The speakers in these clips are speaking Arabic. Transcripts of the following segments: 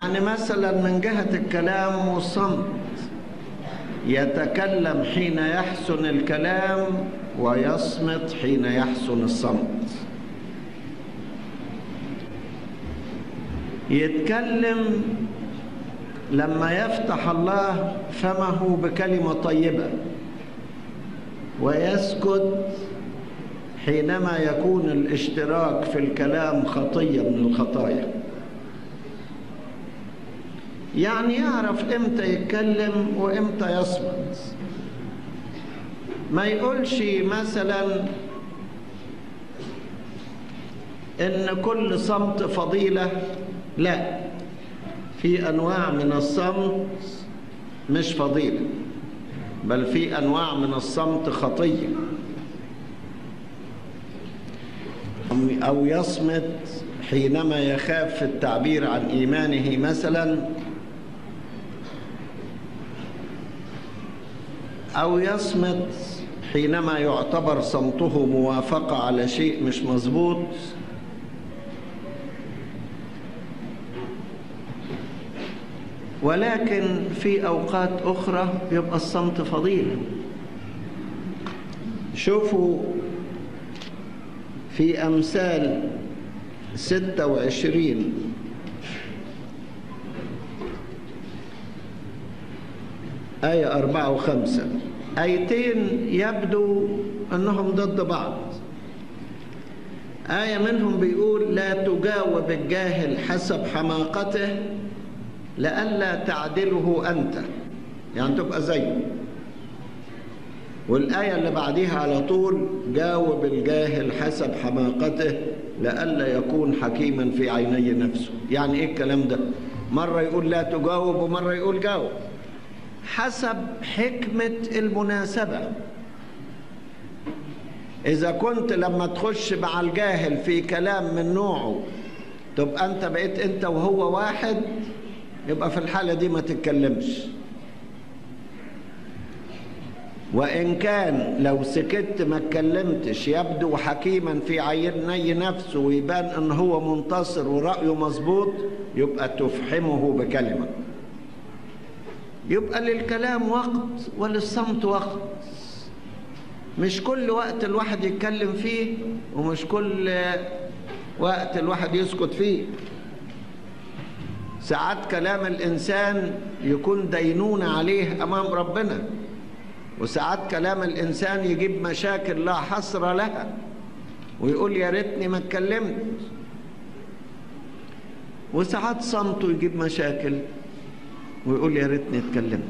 يعني مثلا من جهة الكلام والصمت، يتكلم حين يحسن الكلام ويصمت حين يحسن الصمت. يتكلم لما يفتح الله فمه بكلمة طيبة، ويسكت حينما يكون الاشتراك في الكلام خطية من الخطايا. يعني يعرف امتى يتكلم وامتى يصمت. ما يقولش مثلا ان كل صمت فضيلة، لا، في انواع من الصمت مش فضيلة، بل في انواع من الصمت خطية. او يصمت حينما يخاف في التعبير عن ايمانه مثلا، أو يصمت حينما يعتبر صمته موافقة على شيء مش مظبوط. ولكن في أوقات أخرى يبقى الصمت فضيلة. شوفوا في أمثال 26 آية 4 و5، آيتين يبدو أنهم ضد بعض. آية منهم بيقول: لا تجاوب الجاهل حسب حماقته لئلا تعدله أنت، يعني تبقى زيه. والآية اللي بعديها على طول: جاوب الجاهل حسب حماقته لئلا يكون حكيما في عيني نفسه. يعني إيه الكلام ده؟ مرة يقول لا تجاوب ومرة يقول جاوب، حسب حكمة المناسبة. إذا كنت لما تخش مع الجاهل في كلام من نوعه تبقى أنت بقيت أنت وهو واحد، يبقى في الحالة دي ما تتكلمش. وإن كان لو سكت ما اتكلمتش يبدو حكيما في عيني نفسه ويبان أن هو منتصر ورأيه مظبوط، يبقى تفحمه بكلمة. يبقى للكلام وقت وللصمت وقت. مش كل وقت الواحد يتكلم فيه، ومش كل وقت الواحد يسكت فيه. ساعات كلام الإنسان يكون دينونة عليه أمام ربنا، وساعات كلام الإنسان يجيب مشاكل لا حصر لها ويقول يا ريتني ما اتكلمت. وساعات صمته يجيب مشاكل ويقول يا ريتني اتكلمت.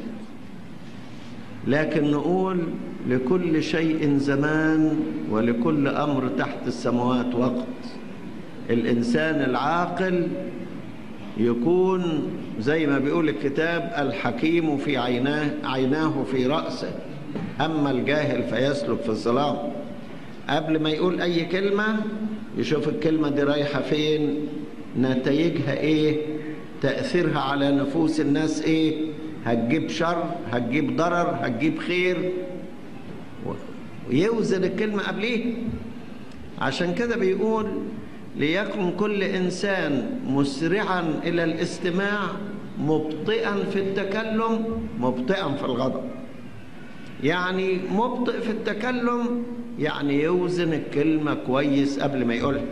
لكن نقول لكل شيء زمان ولكل أمر تحت السماوات وقت. الإنسان العاقل يكون زي ما بيقول الكتاب: الحكيم في عيناه في رأسه، أما الجاهل فيسلك في الظلام. قبل ما يقول أي كلمة يشوف الكلمة دي رايحة فين، نتائجها إيه، تأثيرها على نفوس الناس إيه، هتجيب شر، هتجيب ضرر، هتجيب خير، ويوزن الكلمة قبليه. عشان كده بيقول: ليكن كل إنسان مسرعا إلى الاستماع، مبطئا في التكلم، مبطئا في الغضب. يعني مبطئ في التكلم يعني يوزن الكلمة كويس قبل ما يقولها،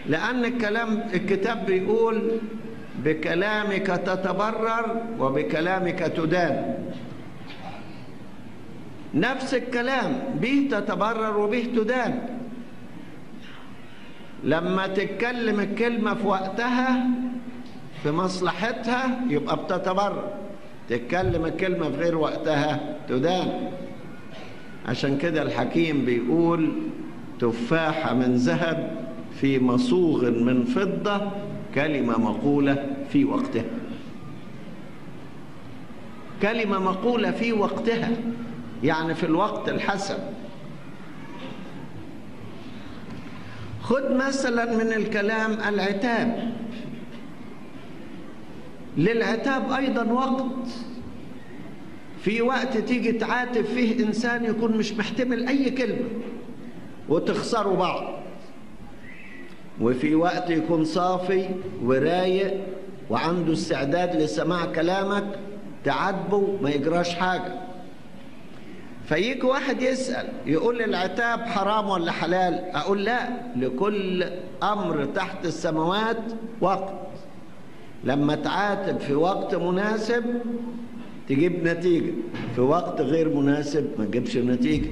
لأن الكتاب بيقول: بكلامك تتبرر وبكلامك تدان. نفس الكلام به تتبرر وبه تدان. لما تتكلم الكلمة في وقتها في مصلحتها يبقى بتتبرر، تتكلم الكلمة في غير وقتها تدان. عشان كده الحكيم بيقول: تفاحة من ذهب في مصوغ من فضة، كلمة مقولة في وقتها. كلمة مقولة في وقتها يعني في الوقت الحسن. خد مثلا من الكلام العتاب. للعتاب أيضا وقت. في وقت تيجي تعاتب فيه إنسان يكون مش محتمل أي كلمة وتخسروا بعض، وفي وقت يكون صافي ورايق وعنده استعداد لسماع كلامك تعاتبه ما يجراش حاجة. فيجي واحد يسأل يقول العتاب حرام ولا حلال؟ أقول لا، لكل أمر تحت السماوات وقت. لما تعاتب في وقت مناسب تجيب نتيجة، في وقت غير مناسب ما تجيبش نتيجة.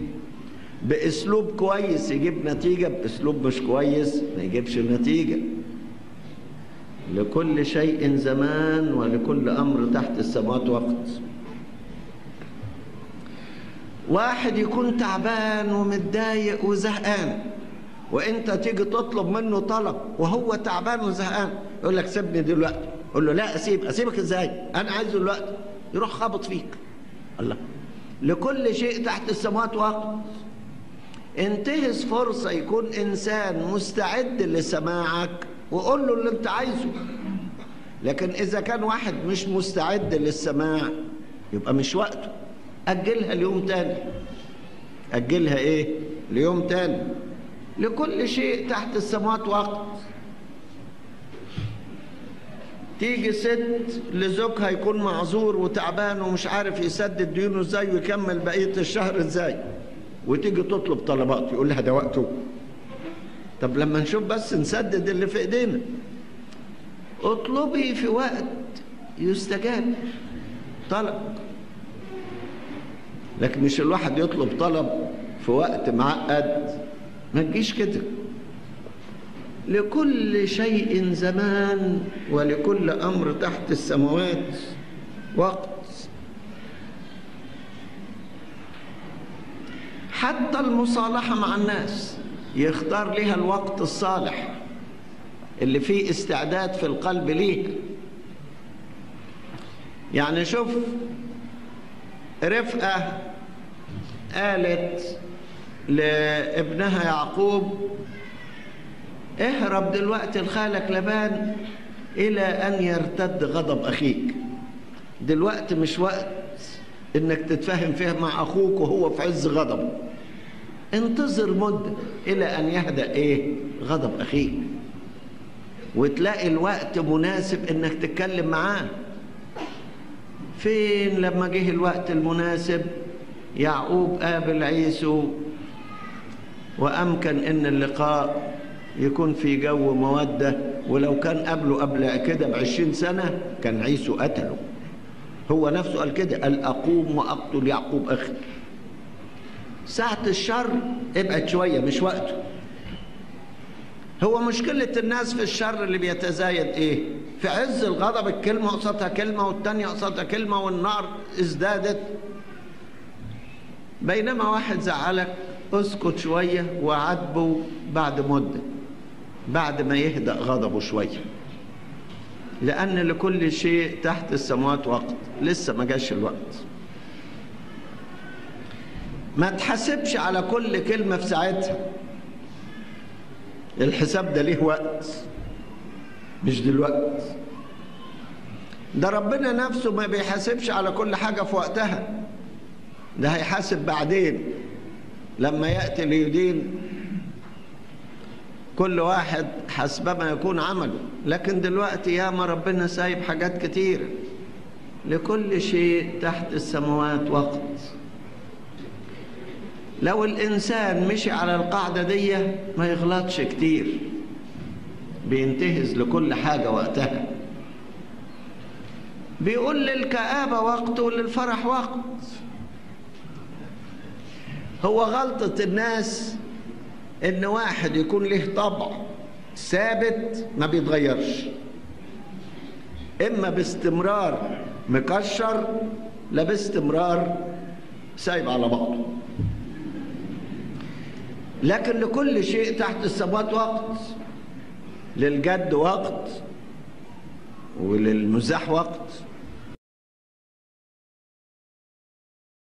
بأسلوب كويس يجيب نتيجة، بأسلوب مش كويس ما يجيبش نتيجة. لكل شيء زمان ولكل أمر تحت السماوات وقت. واحد يكون تعبان ومتضايق وزهقان، وانت تيجي تطلب منه طلب وهو تعبان وزهقان، يقول لك سيبني دلوقتي. قول له لا، اسيبك ازاي؟ انا عايزه دلوقتي. يروح خابط فيك. الله، لكل شيء تحت السماوات وقت. انتهز فرصة يكون انسان مستعد لسماعك وقول له اللي انت عايزه. لكن اذا كان واحد مش مستعد للسماع يبقى مش وقته. أجلها ليوم تاني. أجلها إيه؟ ليوم تاني. لكل شيء تحت السماوات وقت. تيجي ست لزوجها يكون معذور وتعبان ومش عارف يسدد ديونه ازاي ويكمل بقية الشهر ازاي، وتيجي تطلب طلبات يقول لها ده وقته. طب لما نشوف بس نسدد اللي في ايدينا. اطلبي في وقت يستجاب طلب، لكن مش الواحد يطلب طلب في وقت معقد. ما تجيش كده. لكل شيء زمان ولكل أمر تحت السماوات وقت. حتى المصالحة مع الناس يختار لها الوقت الصالح اللي فيه استعداد في القلب ليه. يعني شوف، رفقة قالت لابنها يعقوب اهرب دلوقتي لخالك لبان إلى أن يرتد غضب أخيك. دلوقتي مش وقت إنك تتفاهم فيه مع أخوك وهو في عز غضبه. انتظر مدة إلى أن يهدأ غضب أخيك، وتلاقي الوقت مناسب إنك تتكلم معاه. فين لما جه الوقت المناسب يعقوب قابل عيسو، وأمكن إن اللقاء يكون في جو مودة. ولو كان قبله قبل كده ب20 سنة كان عيسو قتله. هو نفسه قال كده، قال أقوم وأقتل يعقوب أخي. ساعة الشر ابعد شوية، مش وقته. هو مشكلة الناس في الشر اللي بيتزايد في عز الغضب الكلمة قصادها كلمة والتانية قصادها كلمة والنار ازدادت. بينما واحد زعلك اسكت شوية وعاتبه بعد مدة، بعد ما يهدأ غضبه شوية. لأن لكل شيء تحت السماوات وقت. لسه ما جاش الوقت. ما تحاسبش على كل كلمة في ساعتها. الحساب ده ليه وقت، مش دلوقتي. ده ربنا نفسه ما بيحاسبش على كل حاجة في وقتها. ده هيحاسب بعدين لما يأتي ليدين كل واحد حسب ما يكون عمله. لكن دلوقتي ياما ربنا سايب حاجات كتير. لكل شيء تحت السماوات وقت. لو الإنسان مشي على القاعدة دي ما يغلطش كتير، بينتهز لكل حاجة وقتها. بيقول للكآبة وقت وللفرح وقت. هو غلطة الناس إن واحد يكون له طبع ثابت ما بيتغيرش، إما باستمرار مكشر لا باستمرار سايب على بعضه. لكن لكل شيء تحت السماوات وقت. للجد وقت وللمزاح وقت